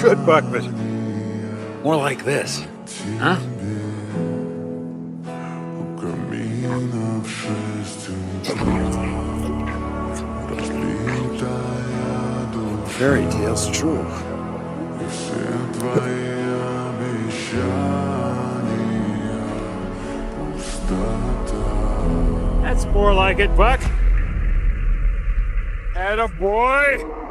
good, Buck, but more like this, huh? Fairy tales true. That's more like it, Buck. Atta boy.